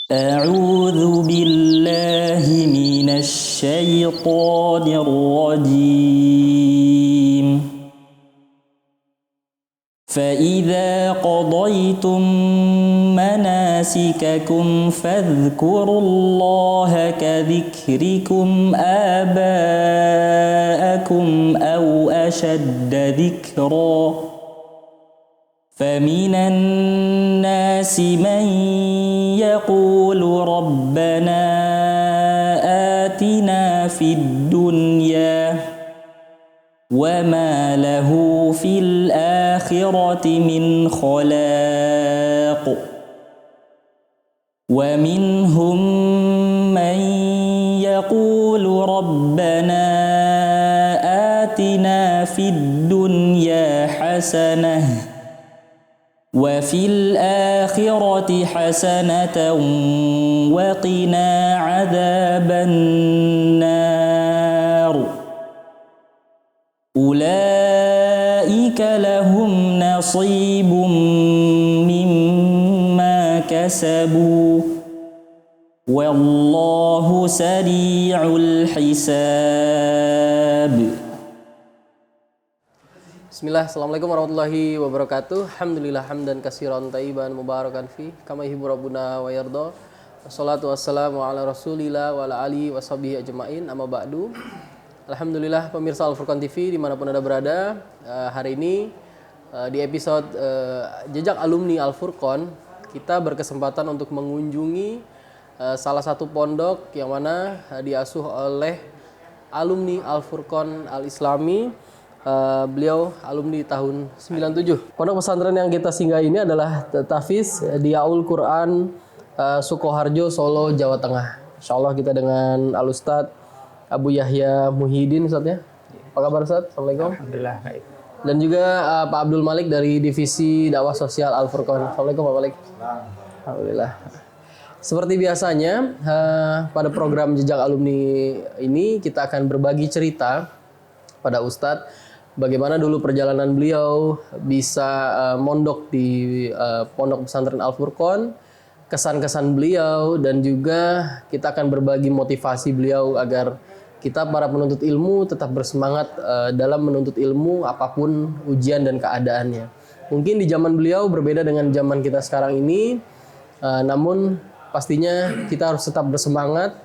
أعوذ بالله من الشيطان الرجيم. فإذا قضيتم مناسككم فاذكروا الله كذكركم آباءكم أو أشد ذكرًا. فمن الناس من يقول ربنا آتنا في الدنيا وما له في الآخرة من خلاق. ومنهم من يقول ربنا آتنا في الدنيا حسنة وفي الآخرة حسنة وقنا عذاب النار. أولئك لهم نصيب مما كسبوا والله سريع الحساب. Bismillah, Assalamualaikum warahmatullahi wabarakatuh. Alhamdulillah hamdan katsiran thayyiban mubarakan fi kama yuhibbu rabbuna wa yarda. Wassalatu wassalamu ala Rasulillah wa ala alihi washabihi ajmain. Amma ba'du. Alhamdulillah pemirsa Al-Furqan TV dimanapun Anda berada, hari ini di episode Jejak Alumni Al-Furqan kita berkesempatan untuk mengunjungi salah satu pondok yang mana diasuh oleh alumni Al-Furqan Al-Islami. Beliau alumni tahun 97. Pondok pesantren yang kita singgah ini adalah Tahfiz Diyaul Quran Sukoharjo, Solo, Jawa Tengah. Insyaallah kita dengan Al-Ustadz Abu Yahya Muhyiddin, Ustadz ya. Apa kabar Ustadz? Assalamualaikum. Alhamdulillah baik. Dan juga Pak Abdul Malik dari Divisi Dakwah Sosial Al-Furqan. Assalamualaikum Pak Malik. Alhamdulillah. Seperti biasanya pada program Jejak Alumni ini kita akan berbagi cerita pada Ustadz bagaimana dulu perjalanan beliau bisa mondok di Pondok Pesantren Al-Furqan, kesan-kesan beliau, dan juga kita akan berbagi motivasi beliau agar kita para penuntut ilmu tetap bersemangat dalam menuntut ilmu apapun ujian dan keadaannya. Mungkin di zaman beliau berbeda dengan zaman kita sekarang ini, namun pastinya kita harus tetap bersemangat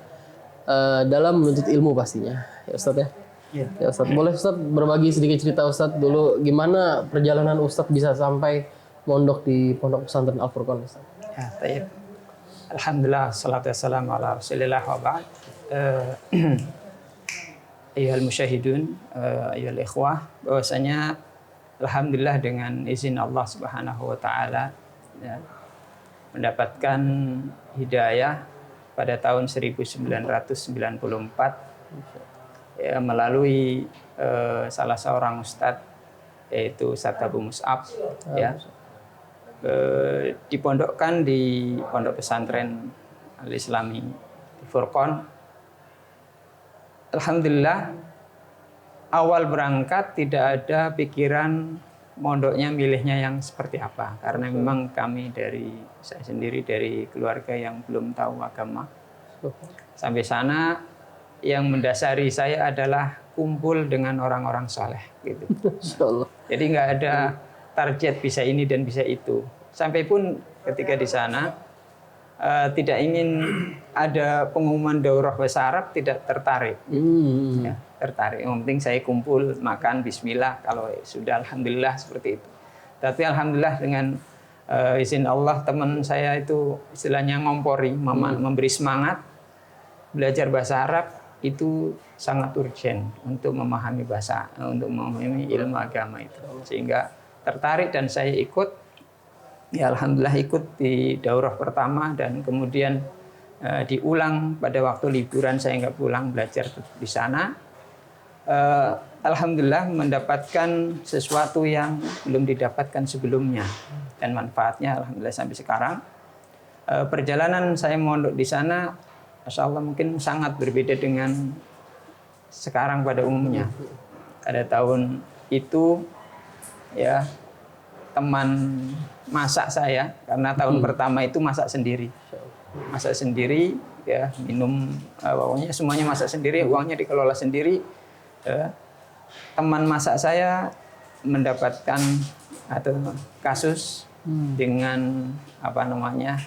dalam menuntut ilmu pastinya. Ya Ustadz ya. Ya Ustadz, boleh Ustadz berbagi sedikit cerita Ustadz dulu gimana perjalanan Ustadz bisa sampai mondok di Pondok Pesantren Al-Furqan Ustadz? Ya, tayyib. Alhamdulillah, salatu wassalamu ala Rasulillah wa ba'd. Ayyuhal musyahidun, ayyuhal ikhwah, bahwasanya alhamdulillah dengan izin Allah Subhanahu wa taala ya, mendapatkan hidayah pada tahun 1994 ya, melalui salah seorang ustadz yaitu Ustadz Abu Mus'ab ya, dipondokkan di Pondok Pesantren Al-Islami di Furqan. Alhamdulillah awal berangkat tidak ada pikiran mondoknya milihnya yang seperti apa, karena memang kami saya sendiri dari keluarga yang belum tahu agama. Sampai sana yang mendasari saya adalah kumpul dengan orang-orang saleh gitu. Jadi nggak ada target bisa ini dan bisa itu. Sampai pun ketika di sana tidak ingin ada pengumuman daurah bahasa Arab, tidak tertarik. Ya, tertarik. Yang penting saya kumpul, makan, bismillah. Kalau sudah alhamdulillah seperti itu. Tapi alhamdulillah dengan izin Allah, teman saya itu istilahnya ngompori, memberi semangat belajar bahasa Arab. Itu sangat urgent untuk memahami bahasa, untuk memahami ilmu agama itu, sehingga tertarik dan saya ikut. Ya alhamdulillah ikut di daurah pertama dan kemudian diulang pada waktu liburan, saya nggak pulang, belajar di sana. Alhamdulillah mendapatkan sesuatu yang belum didapatkan sebelumnya dan manfaatnya alhamdulillah sampai sekarang. Perjalanan saya mondok di sana Masya Allah mungkin sangat berbeda dengan sekarang pada umumnya. Pada tahun itu ya teman masak saya, karena tahun pertama itu masak sendiri. masak sendiri, ya minum, pokoknya semuanya masak sendiri, uangnya dikelola sendiri. Teman masak saya mendapatkan atau kasus dengan apa namanya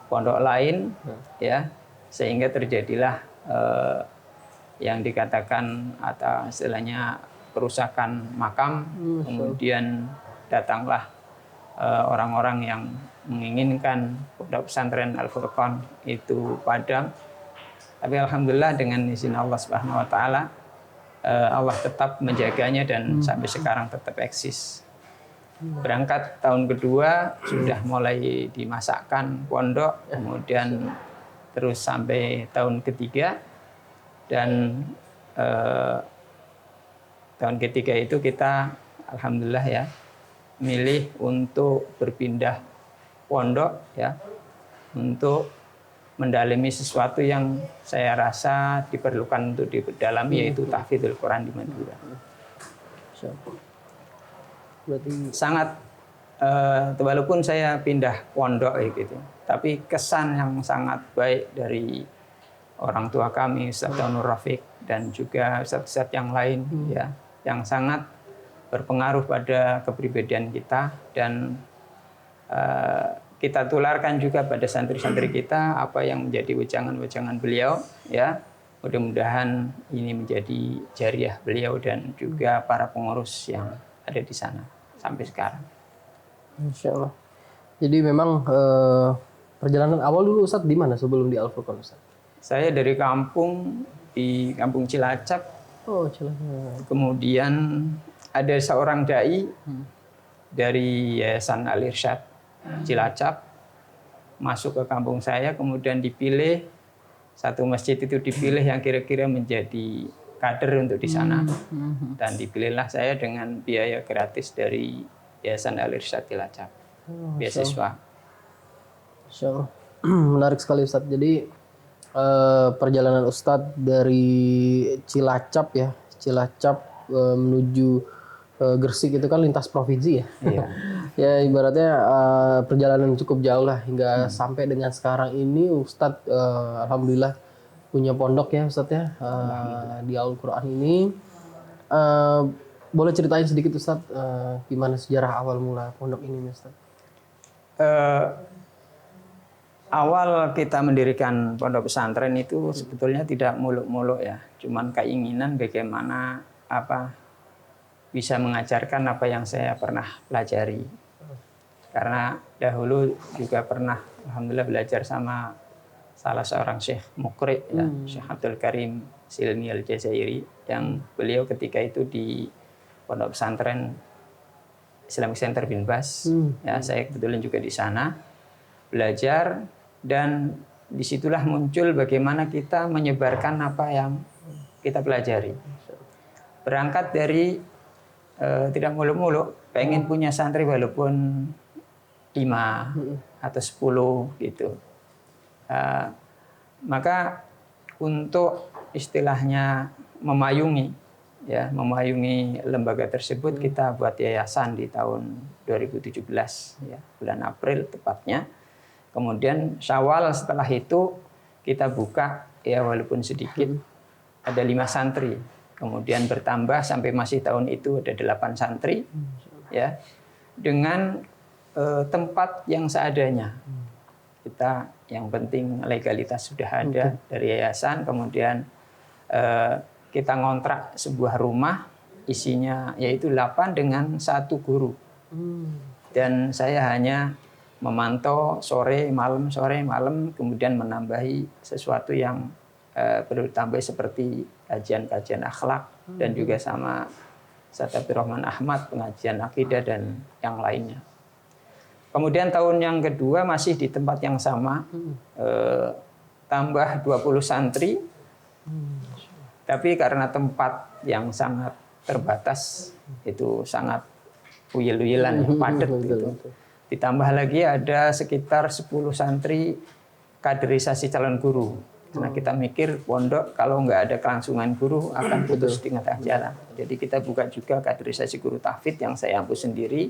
pondok lain, ya, sehingga terjadilah yang dikatakan atau istilahnya perusakan makam. Kemudian datanglah orang-orang yang menginginkan pondok pesantren Al-Furqan itu padam. Tapi alhamdulillah dengan izin Allah Subhanahu wa taala, Allah tetap menjaganya dan sampai sekarang tetap eksis. Berangkat tahun kedua sudah mulai dimasakkan pondok, kemudian terus sampai tahun ketiga, dan tahun ketiga itu kita alhamdulillah ya milih untuk berpindah pondok, ya, untuk mendalami sesuatu yang saya rasa diperlukan untuk didalami, yaitu tahfidzul Quran di Madura. Berarti Sangat walaupun saya pindah pondok gitu, tapi kesan yang sangat baik dari orang tua kami, Ustaz Nur Rafiq, dan juga ustaz-ustaz yang lain, ya, yang sangat berpengaruh pada kepribadian kita, dan kita tularkan juga pada santri-santri kita apa yang menjadi wejangan-wejangan beliau, ya. Mudah-mudahan ini menjadi jariah beliau dan juga para pengurus yang ada di sana sampai sekarang. Insya Allah. Jadi memang perjalanan awal dulu Ustadz di mana sebelum di Al-Furqan Ustadz? Saya dari di kampung Cilacap. Oh, Cilacap. Kemudian ada seorang dai dari Yayasan Al-Irsyad Cilacap masuk ke kampung saya, kemudian dipilih satu masjid itu dipilih yang kira-kira menjadi kader untuk di sana, dan dipilihlah saya dengan biaya gratis dari Yayasan Al-Irsyad Cilacap, beasiswa. Insya Allah. Menarik sekali Ustadz. Jadi perjalanan Ustadz dari Cilacap menuju Gresik itu kan lintas provinsi ya. Iya. Ya ibaratnya perjalanan cukup jauh lah hingga sampai dengan sekarang ini Ustadz alhamdulillah punya pondok ya Ustadz ya di Al-Quran ini. Boleh ceritain sedikit Ustadz gimana sejarah awal mula pondok ini Ustadz? Awal kita mendirikan pondok pesantren itu sebetulnya tidak muluk-muluk ya, cuman keinginan bagaimana bisa mengajarkan apa yang saya pernah pelajari. Karena dahulu juga pernah alhamdulillah belajar sama salah seorang syekh mukri, ya, Syekh Abdul Karim Silmi Al-Jazairi, yang beliau ketika itu di pondok pesantren Islamic Center Bin Bas. Ya, saya kebetulan juga di sana belajar, dan disitulah muncul bagaimana kita menyebarkan apa yang kita pelajari. Berangkat dari tidak muluk-muluk, pengen punya santri walaupun 5 atau 10 gitu. Maka untuk istilahnya memayungi lembaga tersebut, kita buat yayasan di tahun 2017, ya, bulan April tepatnya. Kemudian Syawal setelah itu kita buka, ya walaupun sedikit, ada 5 santri. Kemudian bertambah sampai masih tahun itu ada 8 santri, ya, dengan tempat yang seadanya. Kita yang penting legalitas sudah ada dari yayasan. Kemudian kita ngontrak sebuah rumah, isinya yaitu 8 dengan 1 guru. Dan saya hanya memantau sore malam, kemudian menambahi sesuatu yang perlu ditambah seperti kajian-kajian akhlak, dan juga sama Ustaz Abdul Rahman Ahmad pengajian akidah dan yang lainnya. Kemudian tahun yang kedua masih di tempat yang sama, tambah 20 santri. Tapi karena tempat yang sangat terbatas, itu sangat uyil-uyilan, padat gitu. Ditambah lagi ada sekitar 10 santri kaderisasi calon guru. Karena kita mikir pondok kalau nggak ada kelangsungan guru akan putus di tengah jalan. Jadi kita buka juga kaderisasi guru tahfidz yang saya ampu sendiri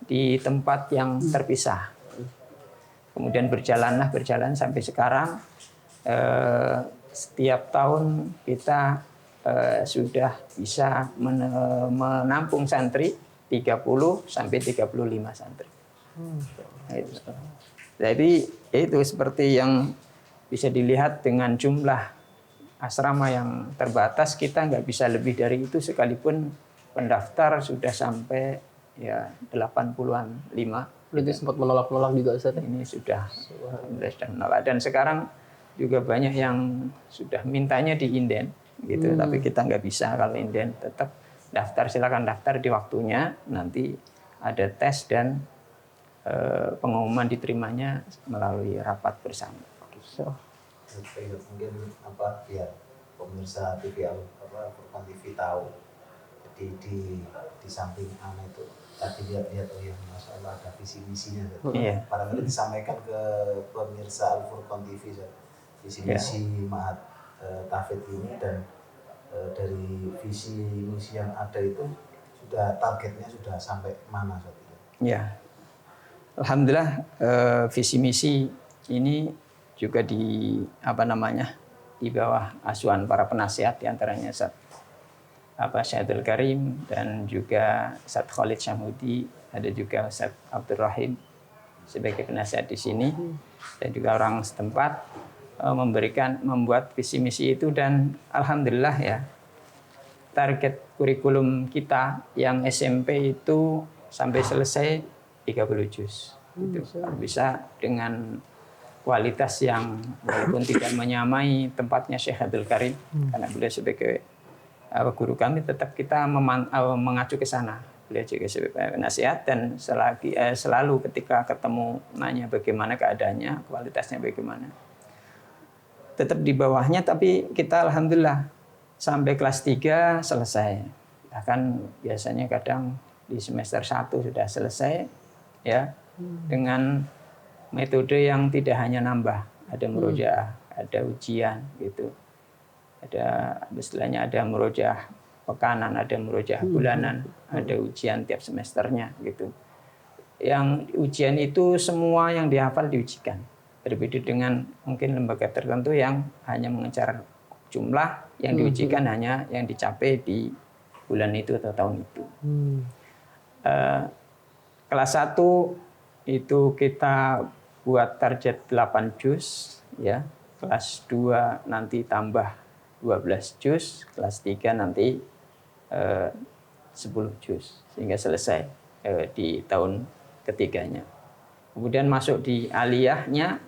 di tempat yang terpisah. Kemudian berjalan sampai sekarang. Setiap tahun kita sudah bisa menampung santri 30 sampai 35 santri. Jadi itu seperti yang bisa dilihat dengan jumlah asrama yang terbatas, kita nggak bisa lebih dari itu sekalipun pendaftar sudah sampai ya 80-an 5. Berarti sempat menolak-nolak juga Ustaz. Ini sudah menolak, dan sekarang juga banyak yang sudah mintanya di inden gitu, tapi kita nggak bisa kalau inden, tetap daftar, silakan daftar di waktunya, nanti ada tes dan pengumuman diterimanya melalui rapat bersama. Mungkin biar pemirsa TV Furqan TV tahu, jadi di samping itu tadi lihat oh ya Masya Allah ada visi misinya, barangkali disampaikan ke pemirsa Al Furqan TV, visi misi Ma'had Tahfidz ini, dan dari visi misi yang ada itu sudah targetnya sudah sampai mana saat itu? Ya, alhamdulillah visi misi ini juga di di bawah asuhan para penasihat, diantaranya Syahidul Karim dan juga Ustadz Khalid Syamudi, ada juga Ustadz Abdul Rahim sebagai penasihat di sini, dan juga orang setempat membuat visi misi itu, dan alhamdulillah ya target kurikulum kita yang SMP itu sampai selesai 30 juz. Itu bisa dengan kualitas yang walaupun tidak menyamai tempatnya Syekh Abdul Karim, karena beliau sebagai guru kami, tetap kita mengacu ke sana. Beliau juga sebagai nasihat, dan selalu ketika ketemu nanya bagaimana keadaannya, kualitasnya bagaimana. Tetap di bawahnya, tapi kita alhamdulillah sampai kelas 3 selesai. Bahkan biasanya kadang di semester 1 sudah selesai ya, dengan metode yang tidak hanya nambah, ada murojaah, ada ujian gitu. Ada istilahnya, ada murojaah pekanan, ada murojaah bulanan, ada ujian tiap semesternya gitu. Yang ujian itu semua yang dihafal diujikan. Berbeda dengan mungkin lembaga tertentu yang hanya mengejar jumlah, yang diujikan hanya yang dicapai di bulan itu atau tahun itu. Kelas 1 itu kita buat target 8 juz ya. Kelas 2 nanti tambah 12 juz, kelas 3 nanti 10 juz, sehingga selesai di tahun ketiganya. Kemudian masuk di aliyahnya,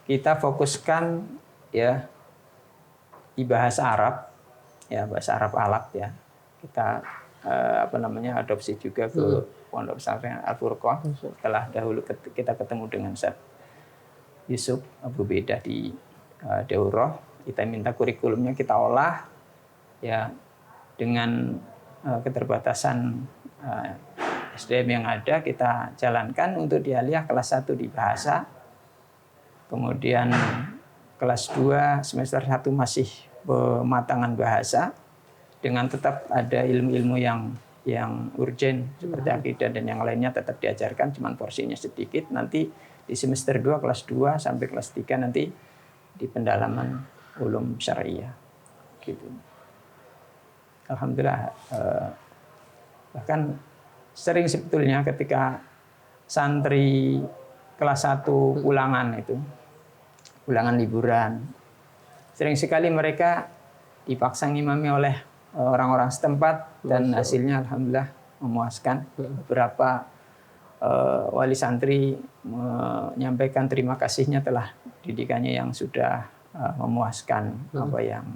kita fokuskan ya di bahasa Arab, ya bahasa Arab alap ya. Kita adopsi juga ke Pondok Pesantren Al Furqan. Setelah dahulu kita ketemu dengan Ustaz Yusuf Abu Bedah di Daurah, kita minta kurikulumnya kita olah ya dengan keterbatasan SDM yang ada, kita jalankan untuk di aliyah kelas 1 di bahasa. Kemudian kelas 2 semester 1 masih pematangan bahasa, dengan tetap ada ilmu-ilmu yang urgen seperti akidah dan yang lainnya tetap diajarkan, cuman porsinya sedikit. Nanti di semester 2 kelas 2 sampai kelas 3 nanti di pendalaman ulum syariah gitu. Alhamdulillah, bahkan sering sebetulnya ketika santri kelas 1 ulangan liburan, sering sekali mereka dipaksa ngimami oleh orang-orang setempat, dan hasilnya alhamdulillah memuaskan. Beberapa wali santri menyampaikan terima kasihnya telah didikannya yang sudah memuaskan apa yang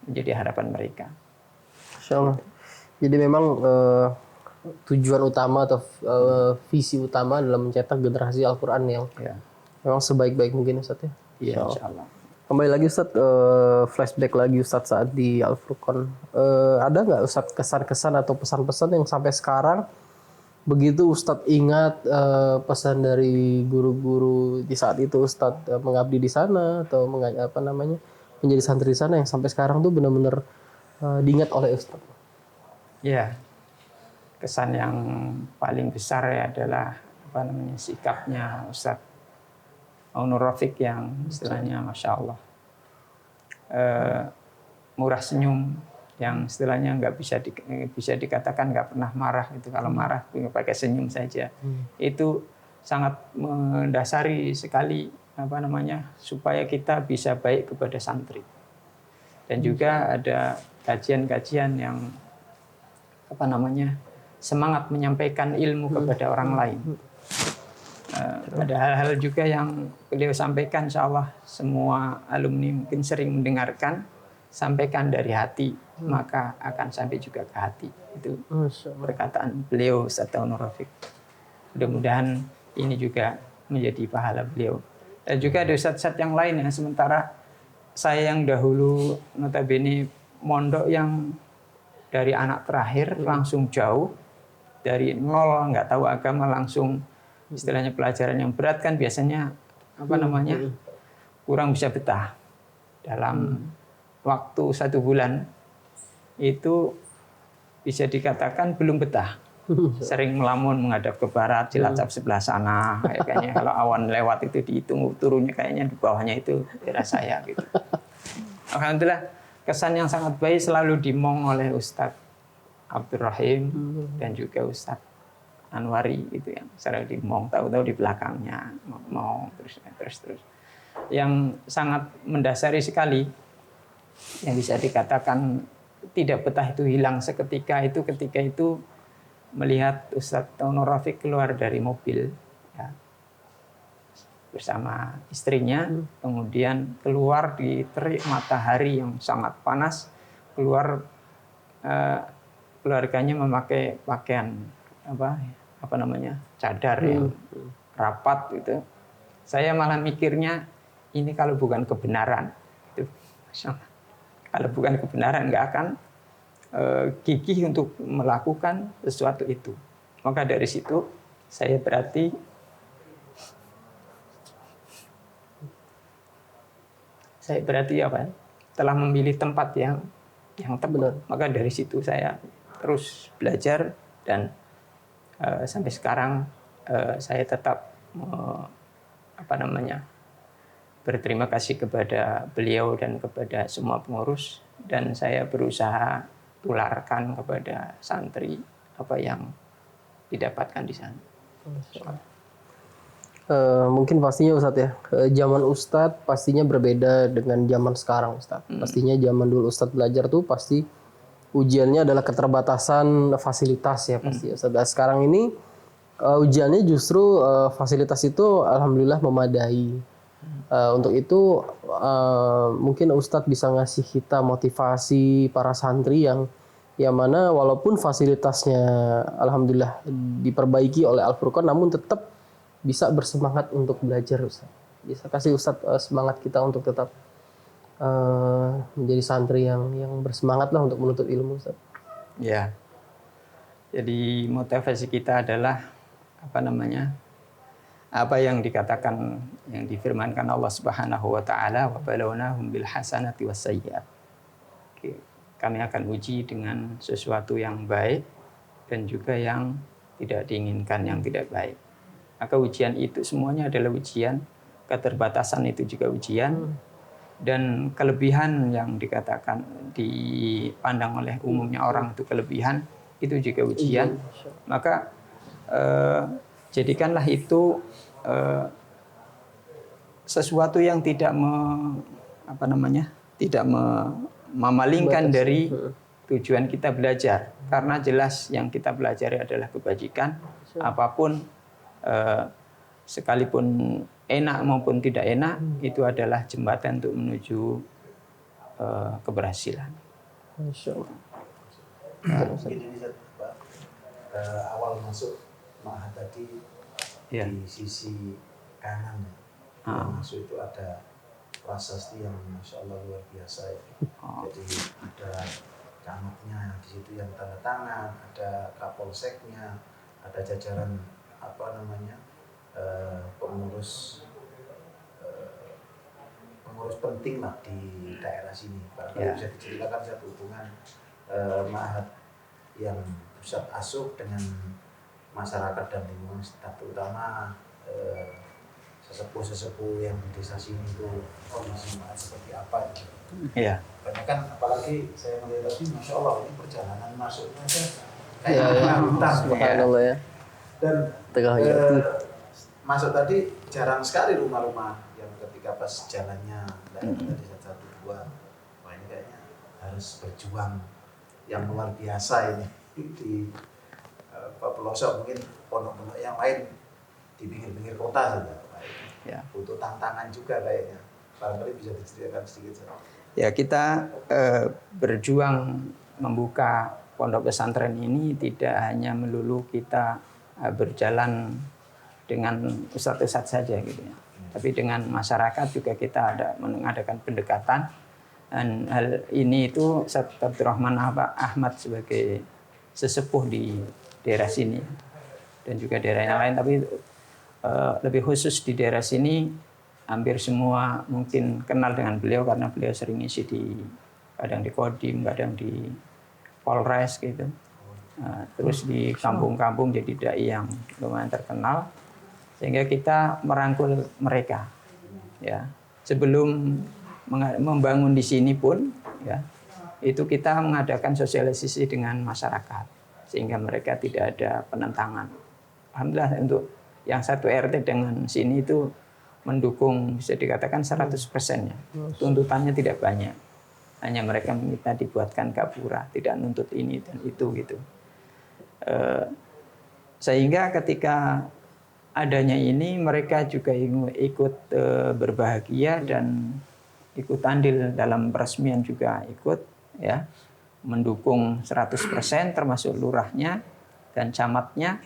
menjadi harapan mereka. Insya Allah. Jadi memang tujuan utama atau visi utama dalam mencetak generasi Al-Quran yang memang sebaik-baik mungkin Ustaz ya. Iya, insya Allah. Kembali lagi Ustaz, flashback lagi Ustaz saat di Al-Furqan. Ada nggak Ustaz kesan-kesan atau pesan-pesan yang sampai sekarang begitu Ustaz ingat pesan dari guru-guru di saat itu Ustaz mengabdi di sana atau menjadi santri di sana, yang sampai sekarang tuh benar-benar diingat oleh Ustaz? Ya, kesan yang paling besar adalah sikapnya Ustadz Onur Rafiq yang istilahnya Masya Allah, murah senyum, yang istilahnya nggak bisa dikatakan nggak pernah marah. Itu kalau marah pakai senyum saja. Itu sangat mendasari sekali supaya kita bisa baik kepada santri. Dan juga ada kajian-kajian yang semangat menyampaikan ilmu kepada orang lain. Ada hal-hal juga yang beliau sampaikan, insya Allah semua alumni mungkin sering mendengarkan, sampaikan dari hati, maka akan sampai juga ke hati. Itu perkataan beliau Ustadz Onur Rafiq. Mudah-mudahan ini juga menjadi pahala beliau. Dan juga ada ustadz-ustadz yang lain yang sementara saya yang dahulu notabene mondok yang dari anak terakhir langsung jauh, dari nol nggak tahu agama langsung istilahnya pelajaran yang berat kan biasanya kurang bisa betah. Dalam waktu 1 bulan itu bisa dikatakan belum betah. Sering melamun menghadap ke barat, Cilacap sebelah sana. Kayaknya kalau awan lewat itu dihitung turunnya kayaknya di bawahnya itu daerah saya gitu. Alhamdulillah kesan yang sangat baik selalu dimong oleh Ustadz Abdurrahim dan juga Ustadz Anwari itu yang selalu dimong, tahu-tahu di belakangnya ngomong terus. Yang sangat mendasari sekali yang bisa dikatakan tidak betah itu hilang seketika itu ketika itu melihat Ustadz Onur Rafiq keluar dari mobil ya, bersama istrinya, kemudian keluar di terik matahari yang sangat panas, keluarganya memakai pakaian cadar yang rapat gitu. Saya malah mikirnya ini kalau bukan kebenaran itu, kalau bukan kebenaran nggak akan gigih untuk melakukan sesuatu itu. Maka dari situ saya berarti telah memilih tempat yang tepat. Maka dari situ saya terus belajar dan sampai sekarang saya tetap berterima kasih kepada beliau dan kepada semua pengurus, dan saya berusaha tularkan kepada santri apa yang didapatkan di sana. Mungkin pastinya Ustadz ya, zaman Ustadz pastinya berbeda dengan zaman sekarang Ustadz. Pastinya zaman dulu Ustadz belajar tuh pasti ujiannya adalah keterbatasan fasilitas ya pasti Ustadz. Dan sekarang ini ujiannya justru fasilitas itu alhamdulillah memadai. Untuk itu mungkin Ustadz bisa ngasih kita motivasi para santri yang mana walaupun fasilitasnya alhamdulillah diperbaiki oleh Al-Furqan, namun tetap bisa bersemangat untuk belajar Ustadz. Bisa kasih Ustadz semangat kita untuk tetap menjadi santri yang bersemangat lah untuk menuntut ilmu Ustadz. Ya. Jadi motivasi kita adalah apa yang dikatakan, yang difirmankan Allah Subhanahu wa taala, wa balawnahum bil hasanati was sayyi'at. Kami akan uji dengan sesuatu yang baik dan juga yang tidak diinginkan, yang tidak baik. Maka ujian itu semuanya adalah ujian, keterbatasan itu juga ujian, dan kelebihan yang dikatakan dipandang oleh umumnya orang itu kelebihan, itu juga ujian. Maka jadikanlah itu sesuatu yang tidak memalingkan dari tujuan kita belajar, karena jelas yang kita pelajari adalah kebajikan. Apapun sekalipun enak maupun tidak enak, itu adalah jembatan untuk menuju keberhasilan. Mungkin ini awal masuk ma'had tadi ya. Di sisi kanan masuk itu ada prasasti yang masya Allah luar biasa ya. Jadi ada camatnya di situ yang tanda tangan, ada kapolseknya, ada jajaran pengurus penting lah di daerah sini. Barangkali bisa diceritakan satu hubungan ma'had yang pusat asuh dengan masyarakat dan lingkungan sekitar, terutama sesepuh-sesepuh yang di desa sini itu kondisi jemaat seperti apa gitu. Iya. Banyak kan, apalagi saya melihat tadi, masya Allah ini perjalanan masuknya aja Iya, kayak hutan. Subhanallah ya. Dan Tengah jatuh. masuk tadi jarang sekali rumah-rumah yang ketika pas jalannya tadi satu dua, wah ini kayaknya harus berjuang yang luar biasa ini di pelosok, mungkin pondok-pondok yang lain di pinggir-pinggir kota saja. Ya. Butuh tantangan juga kayaknya. Barangkali bisa diceritakan sedikit saja. Ya, kita berjuang membuka pondok pesantren ini tidak hanya melulu kita berjalan dengan ustadz-ustadz saja gitu ya. Tapi dengan masyarakat juga kita ada mengadakan pendekatan. Dan hal ini itu Ustadz Abdurrahman Ahmad sebagai sesepuh di daerah sini dan juga daerah yang lain, tapi lebih khusus di daerah sini hampir semua mungkin kenal dengan beliau karena beliau sering isi kadang di Kodim, kadang di Polres gitu. Terus di kampung-kampung jadi dai yang lumayan terkenal, sehingga kita merangkul mereka. Ya, sebelum membangun di sini pun, ya, itu kita mengadakan sosialisasi dengan masyarakat sehingga mereka tidak ada penentangan. Alhamdulillah untuk yang satu RT dengan sini itu mendukung, bisa dikatakan 100%-nya. Tuntutannya tidak banyak. Hanya mereka minta dibuatkan gapura, tidak nuntut ini dan itu gitu. Sehingga ketika adanya ini mereka juga ikut berbahagia dan ikut andil dalam peresmian juga ikut, ya, mendukung 100% termasuk lurahnya dan camatnya,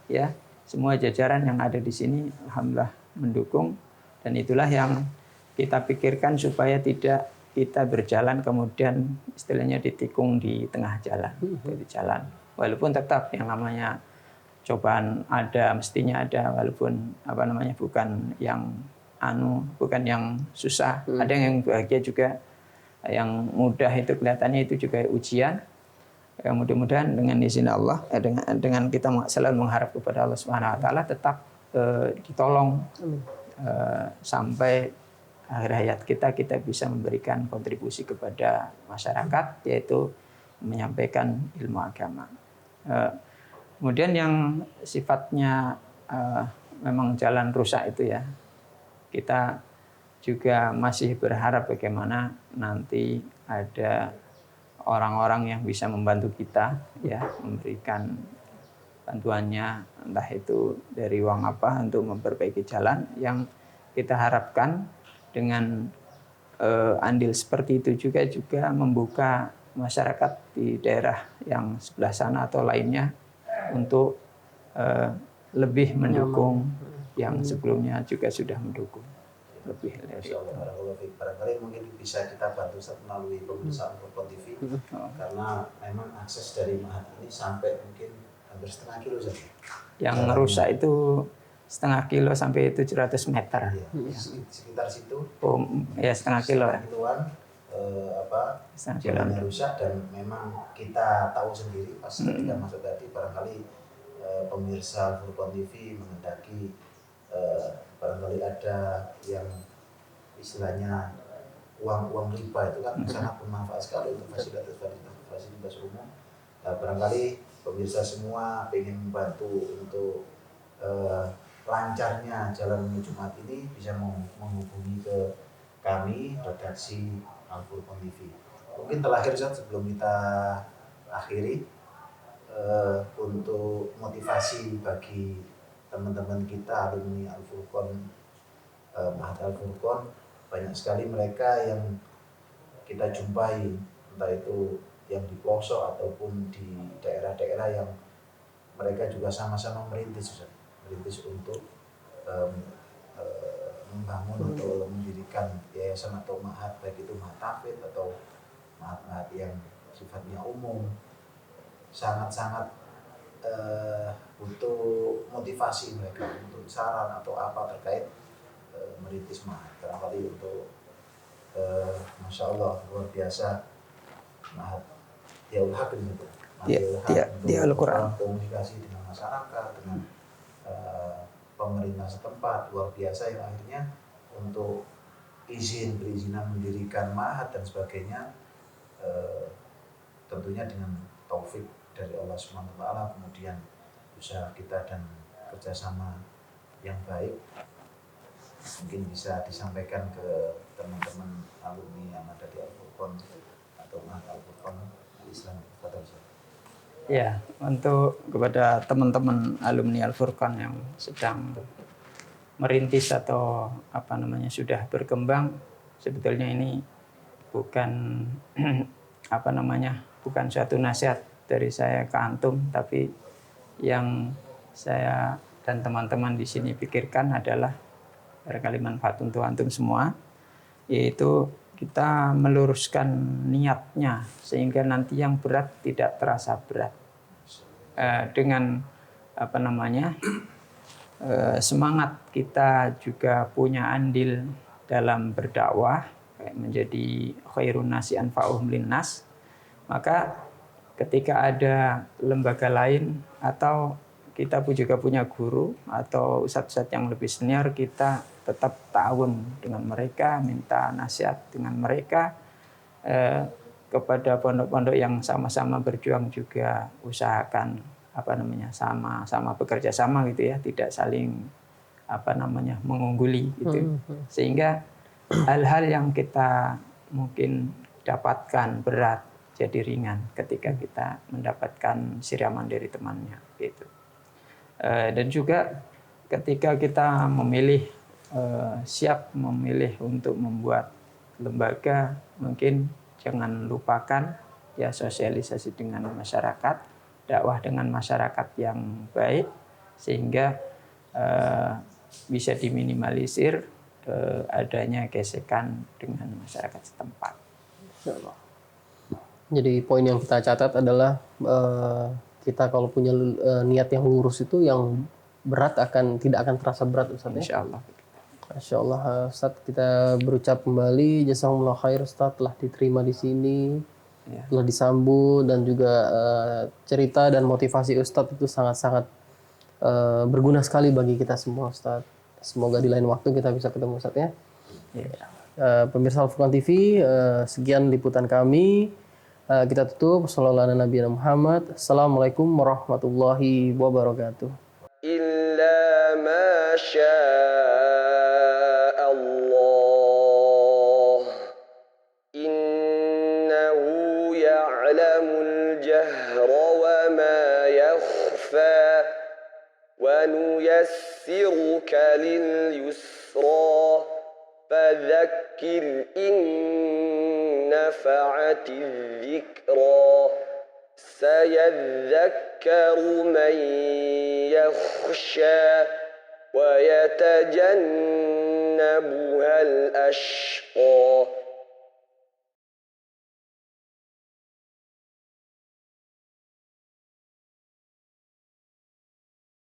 ya, semua jajaran yang ada di sini alhamdulillah mendukung. Dan itulah yang kita pikirkan supaya tidak kita berjalan kemudian istilahnya ditikung di tengah jalan, di jalan. Walaupun tetap yang namanya cobaan ada, mestinya ada, walaupun bukan yang bukan yang susah. Ada yang bahagia juga, yang mudah itu kelihatannya itu juga ujian. Ya, mudah-mudahan dengan izin Allah, dengan kita selalu mengharap kepada Allah Subhanahu Wa Taala tetap ditolong sampai akhir hayat kita bisa memberikan kontribusi kepada masyarakat, yaitu menyampaikan ilmu agama. Kemudian yang sifatnya memang jalan rusak itu, ya, kita juga masih berharap bagaimana nanti ada orang-orang yang bisa membantu kita, ya, memberikan bantuannya, entah itu dari uang apa untuk memperbaiki jalan. Yang kita harapkan dengan andil seperti itu juga membuka masyarakat di daerah yang sebelah sana atau lainnya untuk lebih mendukung yang sebelumnya juga sudah mendukung lebih dari itu. Barangkali mungkin bisa kita bantu melalui pemirsa Al-Furqan TV, karena memang akses dari Mahat ini sampai mungkin hampir setengah kilo saja. Yang rusak itu setengah kilo sampai 700 meter. Iya, sekitar situ. Oh, ya setengah kilo. Setengah kiloan jalannya rusak, dan memang kita tahu sendiri pas ketika masuk tadi, barangkali pemirsa Al-Furqan TV menghendaki barangkali ada yang istilahnya uang riba itu kan sangat bermanfaat sekali untuk fasilitas umum. Barangkali pemirsa semua ingin membantu untuk lancarnya jalan menuju Mahat ini, bisa menghubungi ke kami redaksi Al-Furqan TV. Mungkin terakhir Ustaz, sebelum kita akhiri, untuk motivasi bagi teman-teman kita alumni Al-Furqan, Mahat Al-Furqan, banyak sekali mereka yang kita jumpai, entah itu yang di pelosok ataupun di daerah-daerah yang mereka juga sama-sama merintis untuk membangun atau mendirikan yayasan atau mahat, baik itu mahat tahfidz atau mahat-mahat yang sifatnya umum. Sangat-sangat butuh motivasi mereka untuk saran atau apa terkait merintis mahat. Barangkali untuk Masya Allah luar biasa mahat Diyaul Haq itu. di Al-Quran. Komunikasi dengan masyarakat, dengan pemerintah setempat luar biasa, yang akhirnya untuk perizinan mendirikan ma'had dan sebagainya tentunya dengan taufik dari Allah SWT, kemudian usaha kita dan kerjasama yang baik, mungkin bisa disampaikan ke teman-teman alumni yang ada di Al-Furqan atau Ma'had Al-Furqan Islam. Ya, untuk kepada teman-teman alumni Al-Furqan yang sedang merintis atau sudah berkembang, sebetulnya ini bukan bukan suatu nasihat dari saya ke antum, tapi yang saya dan teman-teman di sini pikirkan adalah barangkali manfaat untuk antum semua, yaitu kita meluruskan niatnya sehingga nanti yang berat tidak terasa berat. Dengan semangat kita juga punya andil dalam berdakwah, menjadi khairun nasi anfa'uhum linnas, maka ketika ada lembaga lain atau kita juga punya guru atau ustadz-ustadz yang lebih senior, kita tetap ta'awun dengan mereka, minta nasihat dengan mereka, kepada pondok-pondok yang sama-sama berjuang juga usahakan sama-sama bekerja sama gitu ya, tidak saling mengungguli gitu, sehingga hal-hal yang kita mungkin dapatkan berat jadi ringan ketika kita mendapatkan siraman dari temannya gitu. Dan juga ketika kita siap memilih untuk membuat lembaga, mungkin jangan lupakan ya sosialisasi dengan masyarakat, dakwah dengan masyarakat yang baik, sehingga bisa diminimalisir adanya gesekan dengan masyarakat setempat. Jadi poin yang kita catat adalah kita kalau punya niat yang lurus itu yang berat tidak akan terasa berat, Ustaz. Insyaallah. Masya Allah, Ustaz, kita berucap kembali jazakumullah khair, Ustaz, telah diterima di sini, telah disambut, dan juga cerita dan motivasi Ustaz itu sangat-sangat berguna sekali bagi kita semua, Ustaz. Semoga di lain waktu kita bisa ketemu, Ustaz ya. Pemirsa Al-Furqan TV, sekian liputan kami. Kita tutup. Sallallahu alaihi Nabi Muhammad. Assalamualaikum warahmatullahi wabarakatuh. Illa ma syaa Allah. Innahu ya'lamul jahra wa ma yakhfa. Wa nuyassiruka lil yusra. فذكر إن نفعت الذكرى سيذكر من يخشى ويتجنبها الأشقى